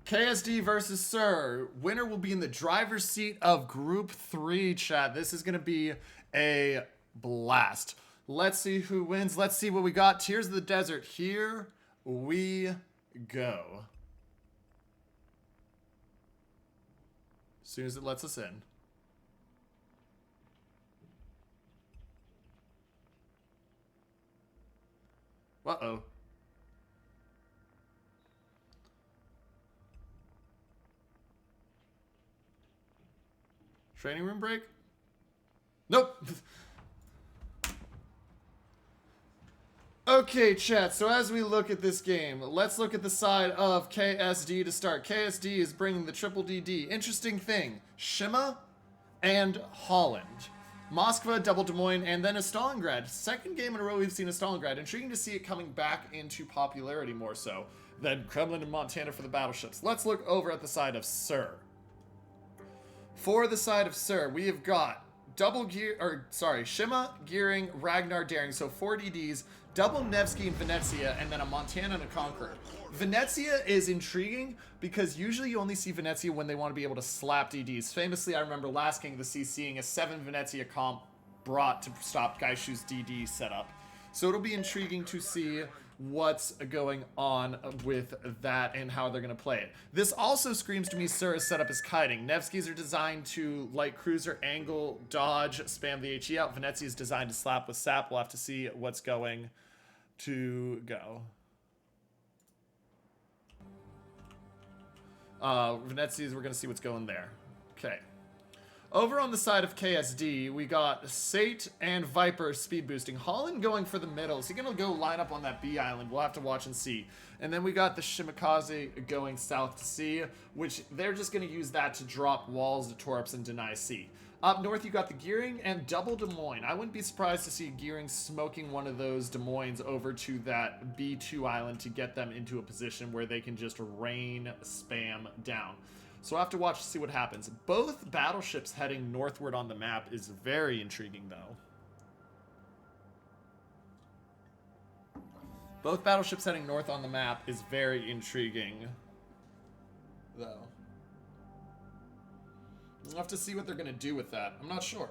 KSD versus SUR. Winner will be in the driver's seat of Group 3, chat. This is going to be a blast. Let's see who wins. Let's see what we got. Tears of the Desert. Here we go. As soon as it lets us in. Uh-oh. Training room break? Nope. Okay, chat, so as we look at this game, let's look at the side of KSD to start. KSD is bringing the triple DD. Interesting thing, Shima and Holland. Moskva, double Des Moines, and then a Stalingrad. Second game in a row we've seen a Stalingrad. Intriguing to see it coming back into popularity more so than Kremlin and Montana for the battleships. Let's look over at the side of SUR. For the side of SUR, we have got Shima, Gearing, Ragnar, Daring. So 4 DDs, double Nevsky and Venezia, and then a Montana and a Conqueror. Venezia is intriguing because usually you only see Venezia when they want to be able to slap DDs. Famously, I remember last King of the Sea seeing a 7 Venezia comp brought to stop Gaishu's DD setup. So it'll be intriguing to see what's going on with that and how they're going to play it. This also screams to me SUR is set up as kiting. Nevskys are designed to light cruiser, angle, dodge, spam the HE out. Venezia is designed to slap with sap. We'll have to see what's going to go. Venezia's, we're going to see what's going there. Okay. Over on the side of KSD, we got Sate and Viper speed boosting. Holland going for the middle. Is he going to go line up on that B island? We'll have to watch and see. And then we got the Shimakaze going south to C, which they're just going to use that to drop walls to Torps and deny C. Up north, you got the Gearing and double Des Moines. I wouldn't be surprised to see Gearing smoking one of those Des Moines over to that B2 island to get them into a position where they can just rain spam down. So I'll have to watch to see what happens. Both battleships heading northward on the map is very intriguing, though. Both battleships heading north on the map is very intriguing, though. We'll have to see what they're going to do with that. I'm not sure.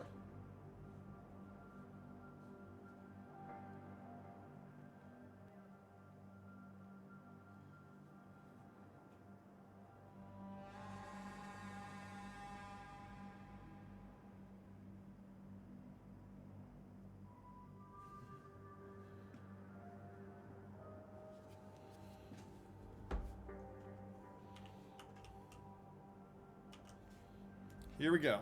Here we go.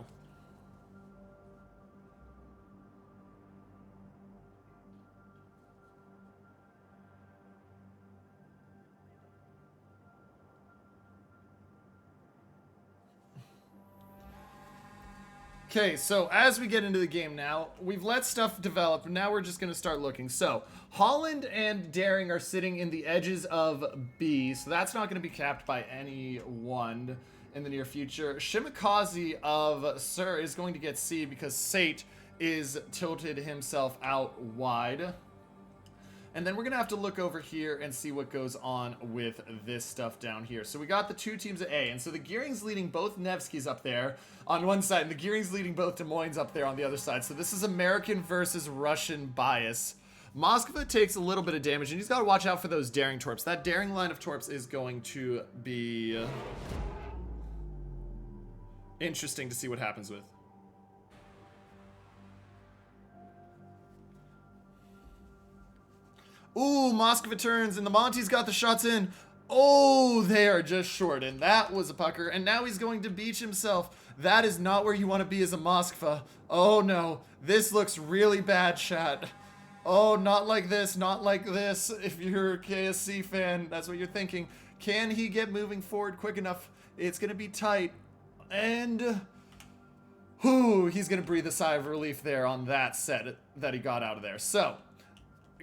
Okay, so as we get into the game now, we've let stuff develop, and now we're just going to start looking. So, Holland and Daring are sitting in the edges of B, so that's not going to be capped by anyone in the near future. Shimakaze of SUR is going to get C because Sate is tilted himself out wide. And then we're going to have to look over here and see what goes on with this stuff down here. So we got the 2 teams at A. And so the Gearing's leading both Nevskys up there on one side, and the Gearing's leading both Des Moines up there on the other side. So this is American versus Russian bias. Moskva takes a little bit of damage, and he's got to watch out for those Daring Torps. That Daring line of Torps is going to be interesting to see what happens with. Ooh, Moskva turns, and the Monty's got the shots in. Oh, they are just short, and that was a pucker. And now he's going to beach himself. That is not where you want to be as a Moskva. Oh, no. This looks really bad, chat. Oh, not like this, not like this. If you're a KSC fan, that's what you're thinking. Can he get moving forward quick enough? It's going to be tight. And whoo, he's going to breathe a sigh of relief there on that set that he got out of there. So,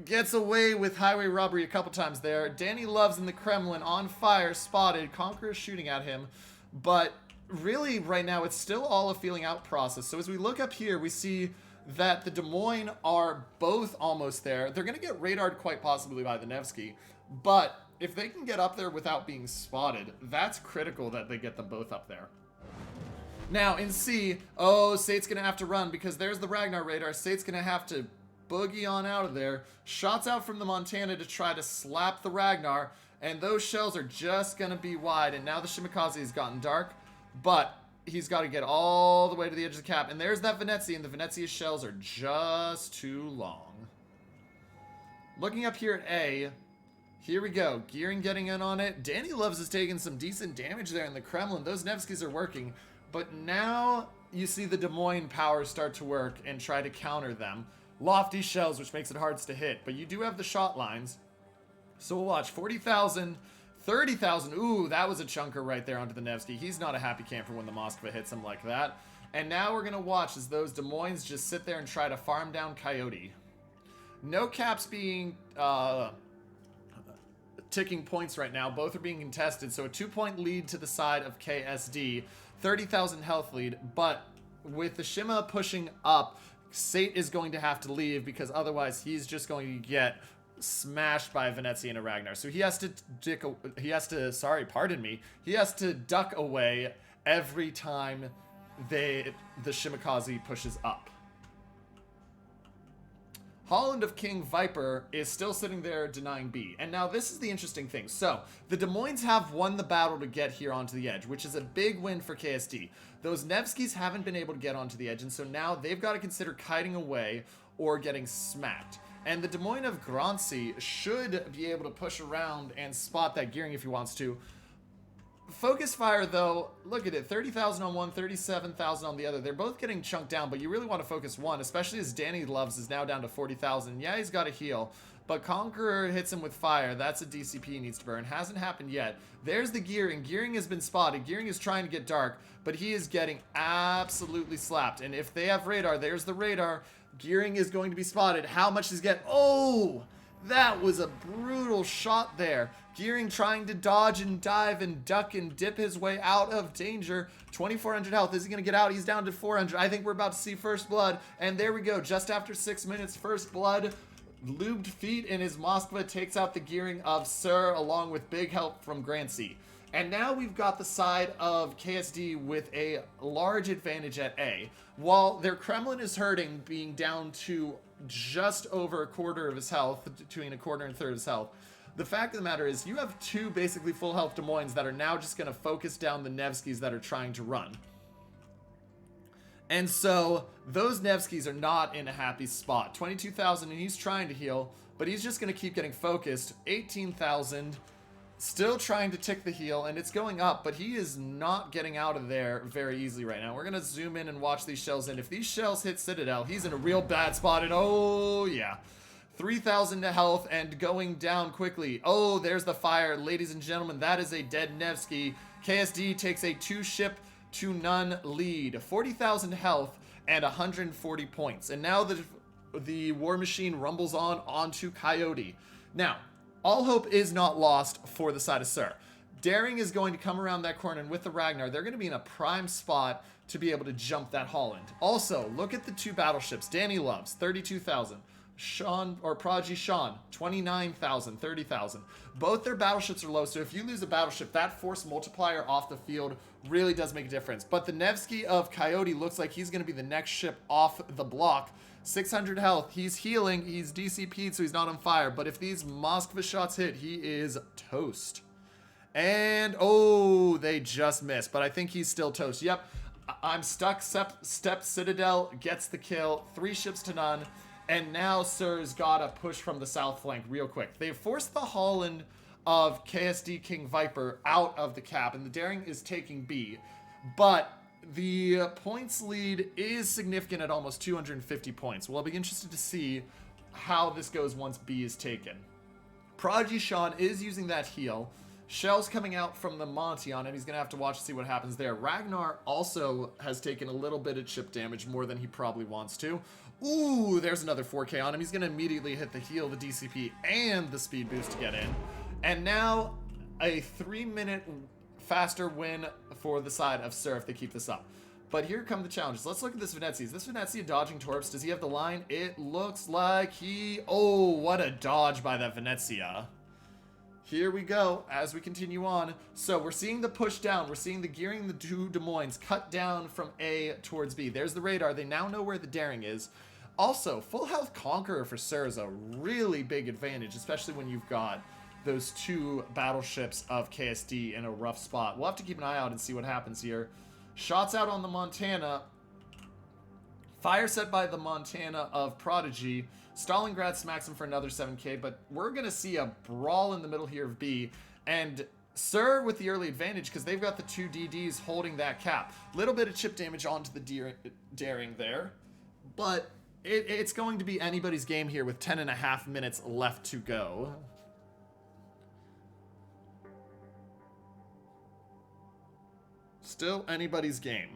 gets away with highway robbery a couple times there. Danny Loves in the Kremlin on fire, spotted. Conqueror shooting at him. But really, right now, it's still all a feeling out process. So as we look up here, we see that the Des Moines are both almost there. They're going to get radared quite possibly by the Nevsky. But if they can get up there without being spotted, that's critical that they get them both up there. Now, in C, oh, Sate's going to have to run because there's the Ragnar radar. Sate's going to have to boogie on out of there. Shots out from the Montana to try to slap the Ragnar, and those shells are just going to be wide. And now the Shimakaze has gotten dark, but he's got to get all the way to the edge of the cap. And there's that Venezia, and the Venezia shells are just too long. Looking up here at A, here we go. Gearing getting in on it. Danny Loves is taking some decent damage there in the Kremlin. Those Nevskys are working. But now you see the Des Moines powers start to work and try to counter them. Lofty shells, which makes it hard to hit. But you do have the shot lines. So we'll watch 40,000, 30,000. Ooh, that was a chunker right there onto the Nevsky. He's not a happy camper when the Moskva hits him like that. And now we're going to watch as those Des Moines just sit there and try to farm down Coyote. No caps being ticking points right now. Both are being contested. So a 2-point lead to the side of KSD. 30,000 health lead. But with the Shima pushing up, Sate is going to have to leave because otherwise he's just going to get smashed by Venezia and a Ragnar. So he has to he has to duck away every time the Shimakaze pushes up. Holland of King Viper is still sitting there denying B. And now this is the interesting thing. So, the Des Moines have won the battle to get here onto the edge, which is a big win for KSD. Those Nevskys haven't been able to get onto the edge, and so now they've got to consider kiting away or getting smacked. And the Des Moines of Grancy should be able to push around and spot that gearing if he wants to. Focus fire, though, look at it, 30,000 on one, 37,000 on the other. They're both getting chunked down, but you really want to focus one, especially as Danny Loves is now down to 40,000. Yeah, he's got a heal, but Conqueror hits him with fire. That's a DCP he needs to burn. Hasn't happened yet. There's the Gearing. Gearing has been spotted. Gearing is trying to get dark, but he is getting absolutely slapped. And if they have radar, there's the radar. Gearing is going to be spotted. How much does he get? Oh! That was a brutal shot there. Gearing trying to dodge and dive and duck and dip his way out of danger. 2,400 health. Is he going to get out? He's down to 400. I think we're about to see first blood. And there we go. Just after 6 minutes, first blood. Lubed feet in his Moskva takes out the Gearing of SUR along with big help from Grancy. And now we've got the side of KSD with a large advantage at A. While their Kremlin is hurting, being down to just over a quarter of his health, between a quarter and a third of his health, the fact of the matter is you have two basically full health Des Moines that are now just going to focus down the Nevskys that are trying to run. And so those Nevskys are not in a happy spot. 22,000 and he's trying to heal, but he's just going to keep getting focused. 18,000. Still trying to tick the heal, and it's going up, but he is not getting out of there very easily right now. We're going to zoom in and watch these shells, and if these shells hit Citadel, he's in a real bad spot, and oh, yeah. 3,000 to health and going down quickly. Oh, there's the fire. Ladies and gentlemen, that is a dead Nevsky. KSD takes a 2-ship-to-none lead. 40,000 health and 140 points. And now the War Machine rumbles on onto Coyote. Now, all hope is not lost for the side of SUR. Daring is going to come around that corner, and with the Ragnar, they're going to be in a prime spot to be able to jump that Holland. Also, look at the two battleships. Danny Loves, 32,000. Sean, or Prodigy Sean, 29,000, 30,000. Both their battleships are low, so if you lose a battleship, that force multiplier off the field really does make a difference. But the Nevsky of Coyote looks like he's going to be the next ship off the block. 600 health. He's healing. He's DCP'd, so he's not on fire. But if these Moskva shots hit, he is toast. And, oh, they just missed. But I think he's still toast. Yep. I'm stuck. Step Citadel gets the kill. 3 ships to none. And now SUR's got to push from the south flank real quick. They've forced the Holland of KSD King Viper out of the cap. And the Daring is taking B. But the points lead is significant at almost 250 points. Well, I'll be interested to see how this goes once B is taken. Prodigy Sean is using that heal. Shells coming out from the Montion, and he's going to have to watch to see what happens there. Ragnar also has taken a little bit of chip damage, more than he probably wants to. Ooh, there's another 4K on him. He's going to immediately hit the heal, the DCP, and the speed boost to get in. And now a 3-minute faster win for the side of SUR if they keep this up. But here come the challenges. Let's look at this Venezia. Is this Venezia dodging torps? Does he have the line? It looks like he... Oh, what a dodge by that Venezia. Here we go as we continue on. So we're seeing the push down. We're seeing the gearing the two Des Moines cut down from A towards B. There's the radar. They now know where the daring is. Also, full health Conqueror for SUR is a really big advantage, especially when you've got those two battleships of KSD in a rough spot. We'll have to keep an eye out and see what happens here. Shots out on the Montana. Fire set by the Montana of Prodigy. Stalingrad smacks him for another 7k, but we're going to see a brawl in the middle here of B. And SUR with the early advantage because they've got the two DDs holding that cap. Little bit of chip damage onto the daring there. But it's going to be anybody's game here with 10.5 minutes left to go. Still anybody's game.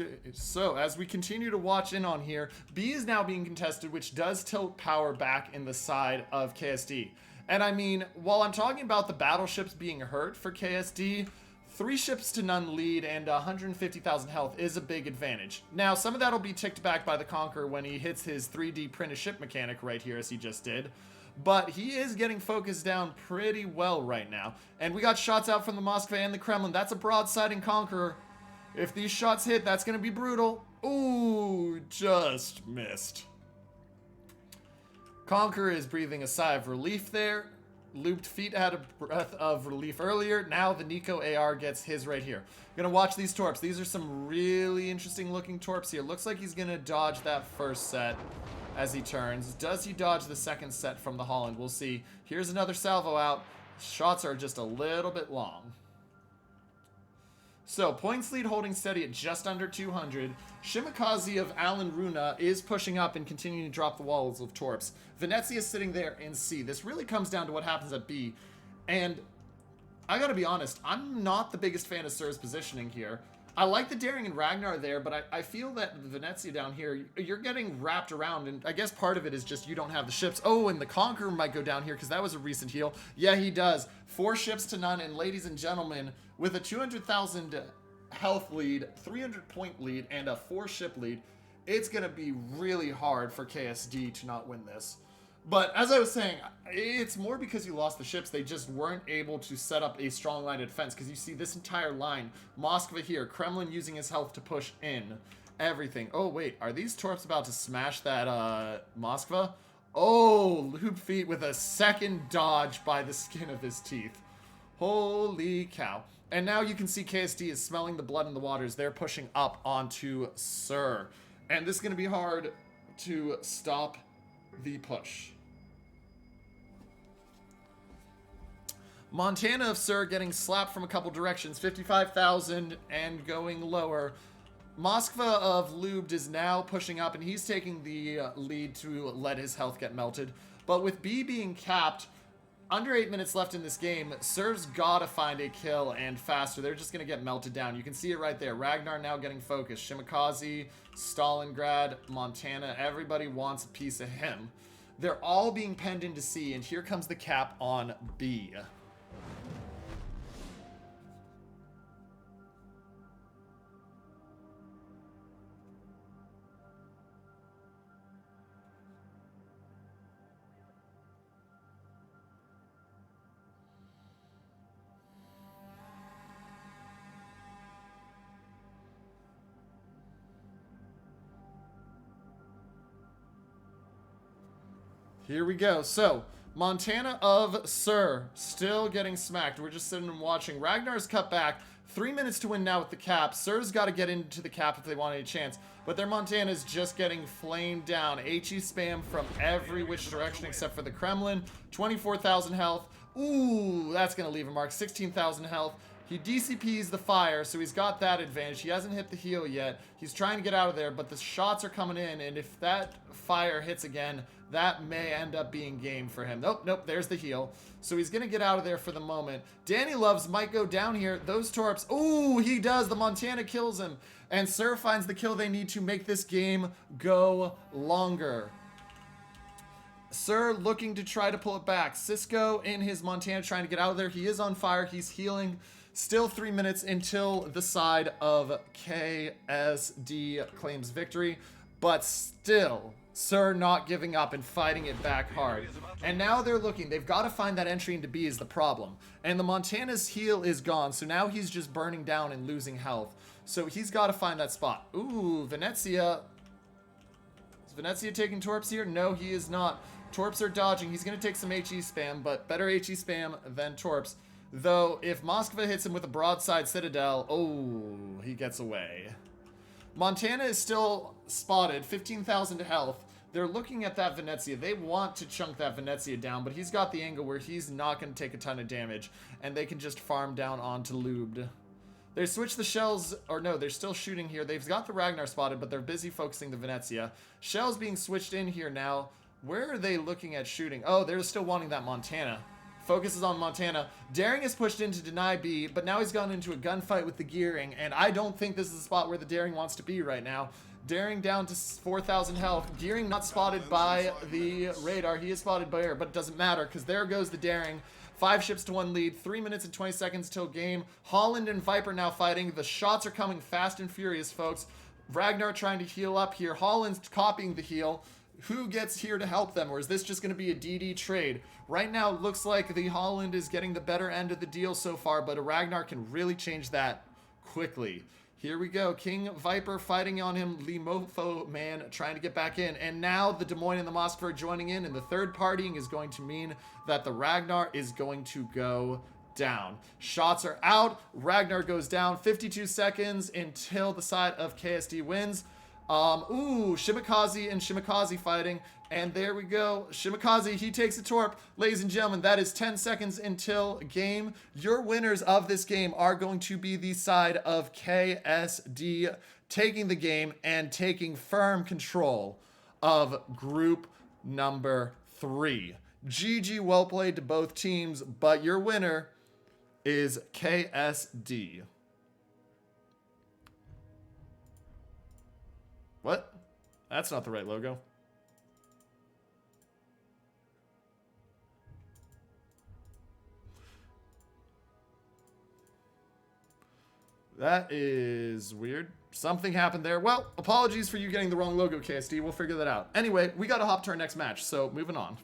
Okay, so as we continue to watch in on here, B is now being contested, which does tilt power back in the side of KSD. And I mean, while I'm talking about the battleships being hurt for KSD, 3 ships to none lead and 150,000 health is a big advantage. Now, some of that will be ticked back by the Conqueror when he hits his 3D print a ship mechanic right here, as he just did. But he is getting focused down pretty well right now. And we got shots out from the Moskva and the Kremlin. That's a broadsiding Conqueror. If these shots hit, that's going to be brutal. Ooh, just missed. Conqueror is breathing a sigh of relief there. Looped Feet had a breath of relief earlier. Now the Nico AR gets his right here. Gonna watch these torps. These are some really interesting looking torps here. Looks like he's gonna dodge that first set as he turns. Does he dodge the second set from the Holland? We'll see. Here's another salvo out. Shots are just a little bit long. So, points lead holding steady at just under 200. Shimakaze of Alan Runa is pushing up and continuing to drop the walls of torps. Venezia is sitting there in C. This really comes down to what happens at B. And I gotta be honest, I'm not the biggest fan of SUR's positioning here. I like the Daring and Ragnar there, but I feel that Venezia down here, you're getting wrapped around, and I guess part of it is just you don't have the ships. Oh, and the Conqueror might go down here because that was a recent heal. Yeah, he does. 4 ships to none, and ladies and gentlemen, with a 200,000 health lead, 300 point lead, and a 4 ship lead, it's going to be really hard for KSD to not win this. But as I was saying, it's more because you lost the ships. They just weren't able to set up a strong line of defense because you see this entire line. Moskva here, Kremlin using his health to push in. Everything. Oh, wait. Are these torps about to smash that Moskva? Oh, Loop Feet with a second dodge by the skin of his teeth. Holy cow. And now you can see KSD is smelling the blood in the waters. They're pushing up onto SUR. And this is going to be hard to stop the push. Montana of SUR getting slapped from a couple directions. 55,000 and going lower. Moskva of Lubed is now pushing up, and he's taking the lead to let his health get melted. But with B being capped, under 8 minutes left in this game, SUR's gotta find a kill and faster. They're just gonna get melted down. You can see it right there. Ragnar now getting focused. Shimakaze, Stalingrad, Montana, everybody wants a piece of him. They're all being penned into C, and here comes the cap on B. Here we go. So, Montana of SUR still getting smacked. We're just sitting and watching. Ragnar's cut back. 3 minutes to win now with the cap. SUR's got to get into the cap if they want any chance. But their Montana's just getting flamed down. HE spam from every which direction except for the Kremlin. 24,000 health. Ooh, that's going to leave a mark. 16,000 health. He DCPs the fire, so he's got that advantage. He hasn't hit the heal yet. He's trying to get out of there, but the shots are coming in, and if that fire hits again, that may end up being game for him. Nope, there's the heal. So he's going to get out of there for the moment. Danny Loves might go down here. Those torps, ooh, he does. The Montana kills him, and SUR finds the kill they need to make this game go longer. SUR looking to try to pull it back. Cisco in his Montana trying to get out of there. He is on fire. He's healing. Still 3 minutes until the side of KSD claims victory. But still, SUR not giving up and fighting it back hard. And now they're looking. They've got to find that entry into B is the problem. And the Montana's heal is gone. So now he's just burning down and losing health. So he's got to find that spot. Ooh, Venezia. Is Venezia taking Torps here? No, he is not. Torps are dodging. He's going to take some HE spam, but better HE spam than Torps. Though, if Moskva hits him with a broadside Citadel, oh, he gets away. Montana is still spotted, 15,000 health. They're looking at that Venezia. They want to chunk that Venezia down, but he's got the angle where he's not going to take a ton of damage, and they can just farm down onto Lubed. They switched the shells, or no, they're still shooting here. They've got the Ragnar spotted, but they're busy focusing the Venezia. Shells being switched in here now. Where are they looking at shooting? Oh, they're still wanting that Montana. Focuses on Montana. Daring is pushed in to deny B, but now he's gone into a gunfight with the Gearing, and I don't think this is the spot where the Daring wants to be right now. Daring down to 4,000 health. Gearing not spotted by the radar. He is spotted by air, but it doesn't matter, because there goes the Daring. 5 ships to 1 lead. 3 minutes and 20 seconds till game. Holland and Viper now fighting. The shots are coming fast and furious, folks. Ragnar trying to heal up here. Holland's copying the heal. Who gets here to help them, or is this just going to be a DD trade? Right now, it looks like the Holland is getting the better end of the deal so far, but a Ragnar can really change that quickly. Here we go. King Viper fighting on him. Lee Mofo Man trying to get back in. And now the Des Moines and the Moskva are joining in, and the third partying is going to mean that the Ragnar is going to go down. Shots are out. Ragnar goes down. 52 seconds until the side of KSD wins. Ooh, Shimikaze and Shimikaze fighting. And there we go. Shimikaze, he takes a torp. Ladies and gentlemen, that is 10 seconds until game. Your winners of this game are going to be the side of KSD taking the game and taking firm control of group number 3. GG, well played to both teams, but your winner is KSD. What? That's not the right logo. That is weird. Something happened there. Well, apologies for you getting the wrong logo, KSD. We'll figure that out. Anyway, we got to hop to our next match, so moving on.